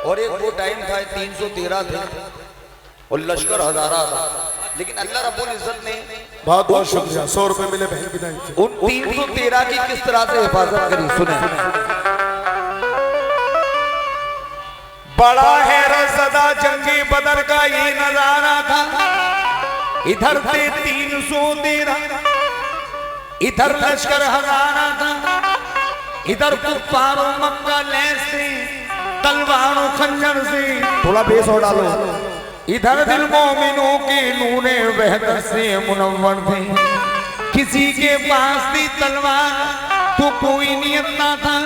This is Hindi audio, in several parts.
और एक वो टाइम था 313 थे और लश्कर हजारा था, लेकिन अल्लाह रब्बुल इज्जत ने बहुत बहुत शुक्रिया। 100 रुपए मिले बहन विदाई के। उन 313 की किस तरह से हिफाजत करी सुने। बड़ा हैरत ज़दा जंगे बदर का ये नजारा था। इधर थे 313, इधर लश्कर हजारा था, इधर कुफ्फारों मक्का लैस थे तलवारों खंजर से। थोड़ा बेस और डालो। इधर दिल मोमिनों के नूरे वहदत से मुनव्वर थे। किसी के पास थी तलवार तो कोई नियत ना था।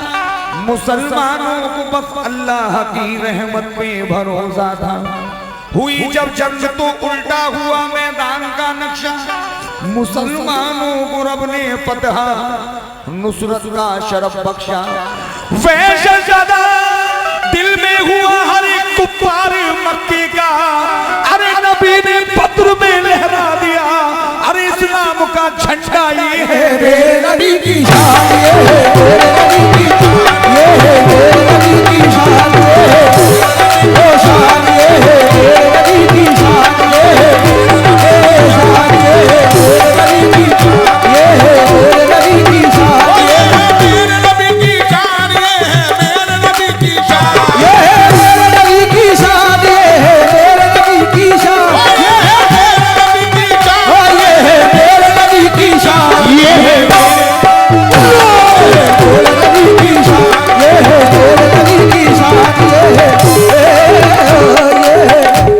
मुसलमानों को बस अल्लाह की रहमत पे भरोसा था। हुई जब जंग तो उल्टा हुआ मैदान का नक्शा। मुसलमानों को रब ने फतह नुसरत का शरफ बख्शा। वैसे ज्यादा दिल में हुआ हर एक कुफ्फार मक्के का। अरे नबी ने पत्र में लहरा दिया, अरे इस्लाम का झंडा ये है मेरे नबी की शान, ये है मेरे नबी की शान, ये है मेरे नबी की शान, ये है वो शान, ये है मेरे नबी की शान, ये है शान, ये है मेरे नबी की शान, ये है मेरे नबी की शान, ये है मेरे नबी की शान, ये है मेरे नबी की शान, ये है मेरे नबी की शान, ये है मेरे नबी की शान, ये है मेरे नबी की शान, ये है मेरे नबी की शान, ये है मेरे नबी की शान, ये है मेरे नबी की शान, ये है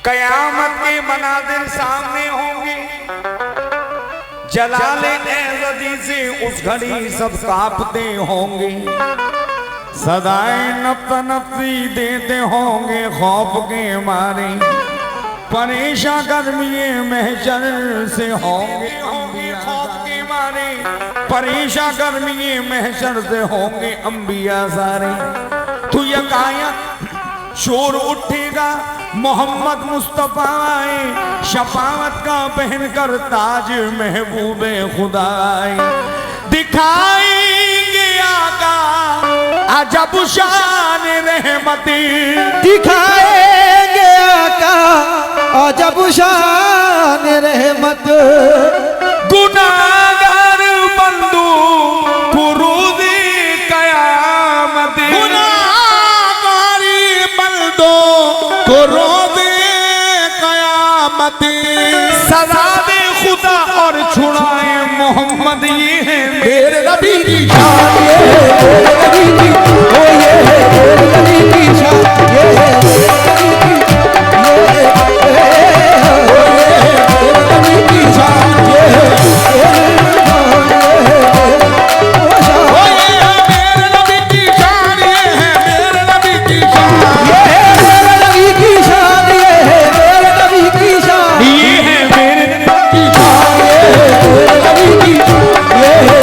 कयामत के मनाजिर सामने होंगे। जलाले एज़दी से उस घड़ी सब कांपते होंगे। सदाएं नफ्स नफ्सी देते होंगे खौफ के मारे। परेशान गर्मी महशर से होंगे खौफ के मारे। परेशान गर्मी महशर से होंगे अंबिया सारे। तू यकायक शोर उठेगा मोहम्मद मुस्तफा आए। शफावत का पहन कर ताज महबूबे खुदा आए। दिखाएंगे आका अजब शान रहमती। दिखाएंगे आका अजब शान रहमत। गुनाहगार बंदू कुरूदी कयामत। गुनाहगारी बंदो कुरूदी कयामत। सजा दे खुदा और छुड़ाए मोहम्मद, ये है मेरे नबी की शान, ये है मेरे नबी की, ओ ये है मेरे नबी की शान, ये है मेरे नबी की, ये है मेरे नबी की शान, ये है मेरे नबी की शान, ये है मेरे नबी की शान, ये है मेरे नबी की शान, ये है मेरे नबी की शान, ये है मेरे नबी की शान, ये है मेरे नबी की शान, ये है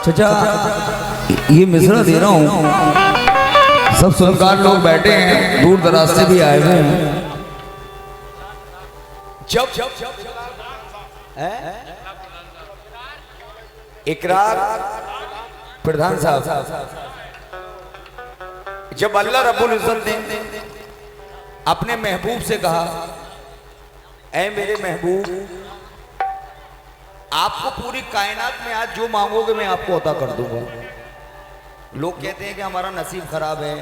चाचा ये मिसरा दे रहा हूँ, सब सुनकार लोग बैठे हैं, दूर दराज से भी आए हुए हैं। जब इकरार प्रधान साहब, जब अल्लाह रब्बुल इज्जत ने अपने महबूब से कहा, ऐ मेरे महबूब आपको पूरी कायनात में आज जो मांगोगे मैं आपको अता कर दूंगा। लोग कहते हैं कि हमारा नसीब खराब है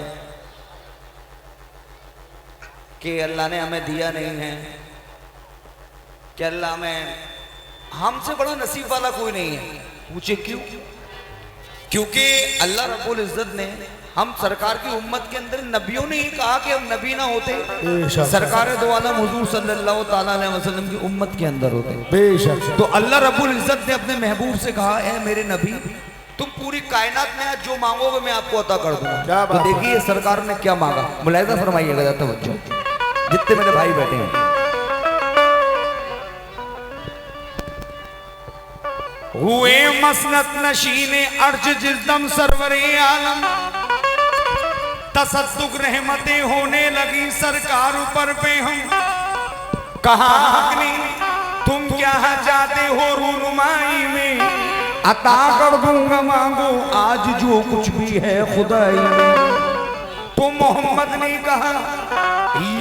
कि अल्लाह ने हमें दिया नहीं है, कि अल्लाह हमें हमसे बड़ा नसीब वाला कोई नहीं है। पूछे क्यों? क्योंकि अल्लाह रब्बुल इज्जत ने हम सरकार की उम्मत के अंदर, नबियों ने ही कहा कि हम नबी ना होते, सरकार दो आलम हुजूर सल्लल्लाहु ताला अलैहि वसल्लम की उम्मत के अंदर होते। बेशक। तो अल्लाह रब्बुल इज्जत ने अपने महबूब से कहा, ए मेरे नबी, तुम पूरी कायनात में आज जो मांगोगे मैं आपको अता कर दूंगा। क्या तो बात है। देखिए सरकार ने क्या मांगा, मुलाहिजा फरमाइएगा तवज्जो, जितने मेरे भाई बैठे हैं। हुए मसनत नशीने अर्ज जिसदम सरवरे आलम, तसद्दुक रहमतें होने लगी सरकार ऊपर पे हम। कहा हक ने तुम क्या चाहते हो रूनुमाई में, अता कर दूंगा मांगो आज जो कुछ भी है खुदाई में। तो मोहम्मद ने कहा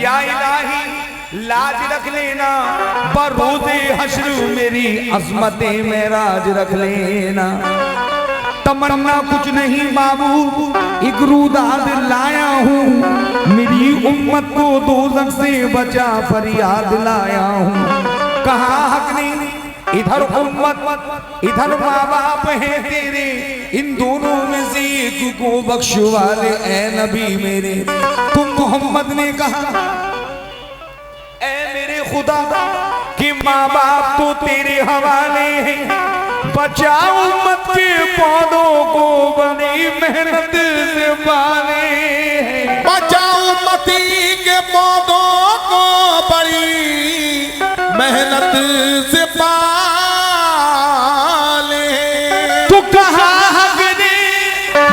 या इलाही लाज रख लेना, बरोज़े हश्र मेरी अज़मते में राज रख लेना। तमन्ना कुछ नहीं बाबू, एक रूदाद लाया हूँ, मेरी उम्मत को दोज़ख से बचा फरियाद लाया हूँ। कहा हक ने इधर उम्मत इधर माँ बाप है तेरे, इन दोनों में से एक को बख्शवा ले ऐ नबी मेरे। तुम मोहम्मद ने कहा ऐ मेरे खुदा कि माँ बाप तो तेरे हवाले हैं, बचा उम्मत के पौधों को बड़ी मेहनत से पाले। बचा उम्मती के पौधों को बड़ी मेहनत से पाले। तो कहा हक ने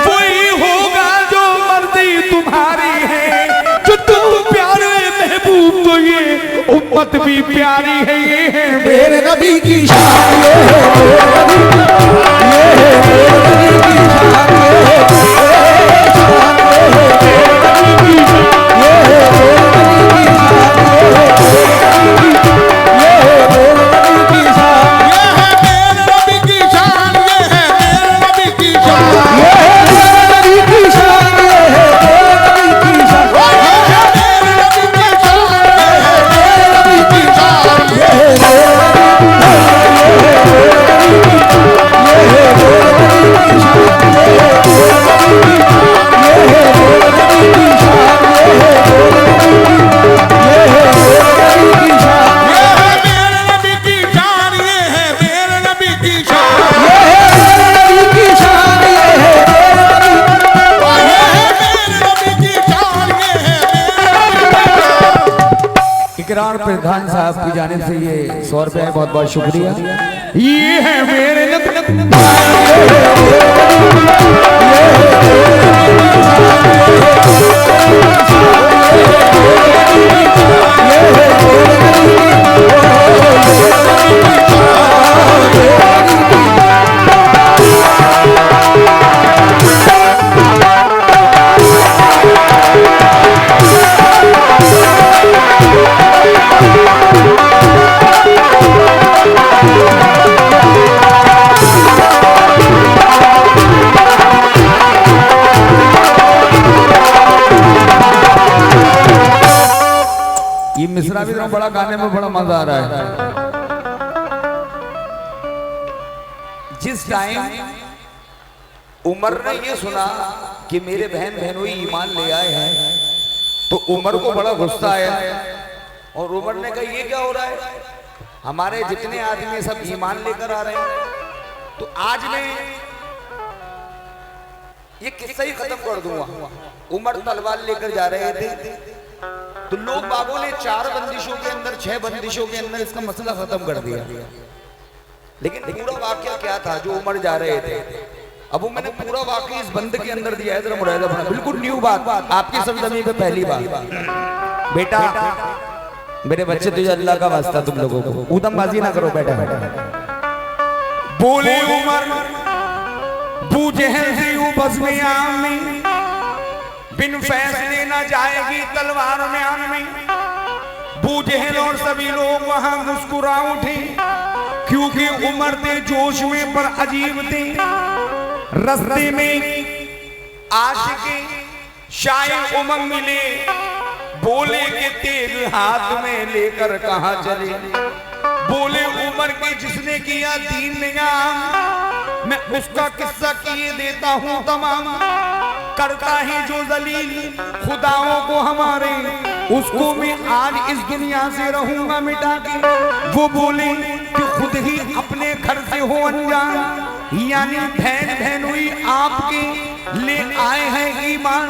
वही होगा जो मर्जी तुम्हारी है, जो तुम प्यारे महबूब, तो ये उम्मत भी प्यारी है। ये है मेरे नबी की शान, ये है मेरे नबी की शान, ये है मेरे नबी की शान, ये है मेरे नबी की शान, ये है मेरे नबी की शान, ये है मेरे नबी की शान, ये है मेरे नबी की शान, ये है मेरे नबी की शान, ये है मेरे नबी की शान, ये है मेरे नबी की शान, ये है मेरे नबी की शान, ये है मेरे इकरार प्रधान साहब की जानिब से ये 100 रुपये है, बहुत बहुत शुक्रिया। ये है मेरे ये मिसरा भी बड़ा गाने में बड़ा मजा आ रहा है। जिस टाइम उमर ने ये सुना कि मेरे बहन बहनोई ईमान ले आए हैं, तो उमर को बड़ा गुस्सा आया और उमर ने कहा ये क्या हो रहा है, हमारे जितने आदमी सब ईमान लेकर आ रहे हैं, तो आज मैं ये किस्सा ही खत्म कर दूंगा। उमर तलवार लेकर जा रहे थे, तो लोग बागों ने 4 बंदिशों के अंदर 6 बंदिशों के अंदर इसका मसला खत्म कर दिया। लेकिन पूरा वाकया क्या था जो उमर जा रहे थे, अब वो मैंने पूरा वाकया इस बंद के अंदर दिया है, जरा मुलाहिजा फरमाइए। बिल्कुल न्यू बात, आपकी सरजमी पे पहली बात। बेटा मेरे बच्चे, तुझे अल्लाह का वास्ता तुम लोगों को ऊधमबाजी ना करो बेटा। बोले उमर बूझे हैं बस में आम में, बिन फैसले न जाएगी तलवार म्यान में। बूझेल और सभी लोग वहां मुस्कुरा उठे, क्योंकि उमर थे जोश में पर अजीब थे। रस्ते में आशिके शायर उमंग मिले, बोले कि तेग हाथ में लेकर कहां चले। बोले उमर उमर के जिसने किया दीन निगाह, मैं उसका किस्सा किए देता हूँ तमाम। करता है जो जलील खुदाओं को हमारे, उसको मैं आज इस दुनिया से रहूंगा मिटा के। वो बोले कि खुद ही अपने घर से हो अनजान, यानी बहन हुई आपके ले आए हैं ईमान।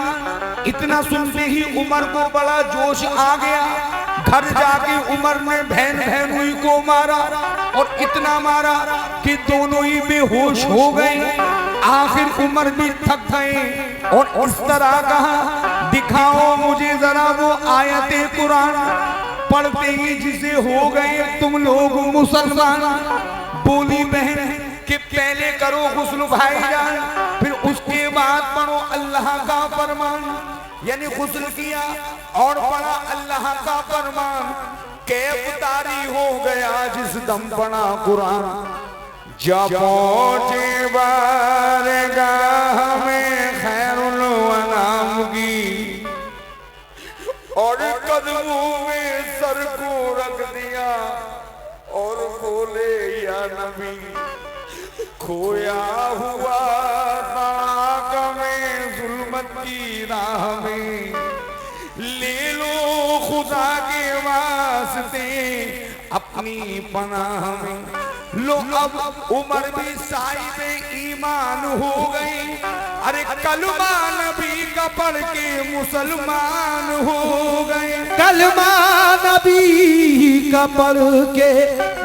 इतना सुनते ही उमर को बड़ा जोश आ गया। घर जाके उमर ने बहन हुई को मारा और इतना मारा कि दोनों ही बेहोश हो गए। आखिर उमर भी थक गए और इस तरह कहा, दिखाओ मुझे जरा वो आयते कुरान। पढ़ते ही जिसे हो गए तुम लोग मुसलमान। बोली बहन कि पहले करो गुस्ल भाईजान, फिर उसके बाद पढ़ो अल्लाह का फरमान। यानी गुस्ल किया और पढ़ा अल्लाह का फरमान। कैफ तारी हो गया जिस दम पढ़ा कुरान। जब पहुंचे बारगाह में खैरुल अनाम की, और कदमों में सर को रख दिया और बोले या नबी, खोया हुआ ताक में जुल्मत की राह में, ले लो खुदा के वास्ते अपनी पनाह में। लो अब उमर भी साहिब ईमान हो गई। अरे कलमा नबी का पढ़ के मुसलमान हो गए। कलमा नबी का पढ़ के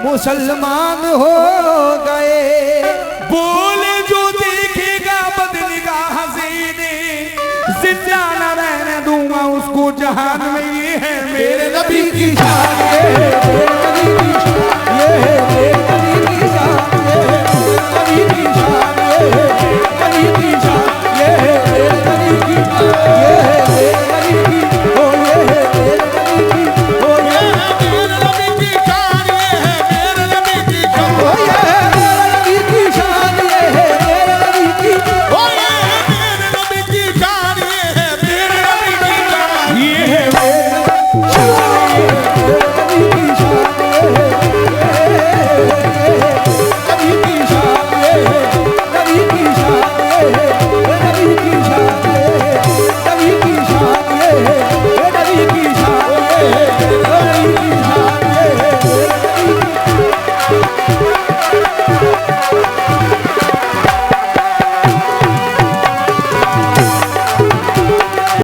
मुसलमान हो गए। बोले जो देखेगा बदनिगाह से जिंदा न रहने दूंगा उसको जहान में। ये है मेरे नबी की शान, ये मेरे नबी की शान।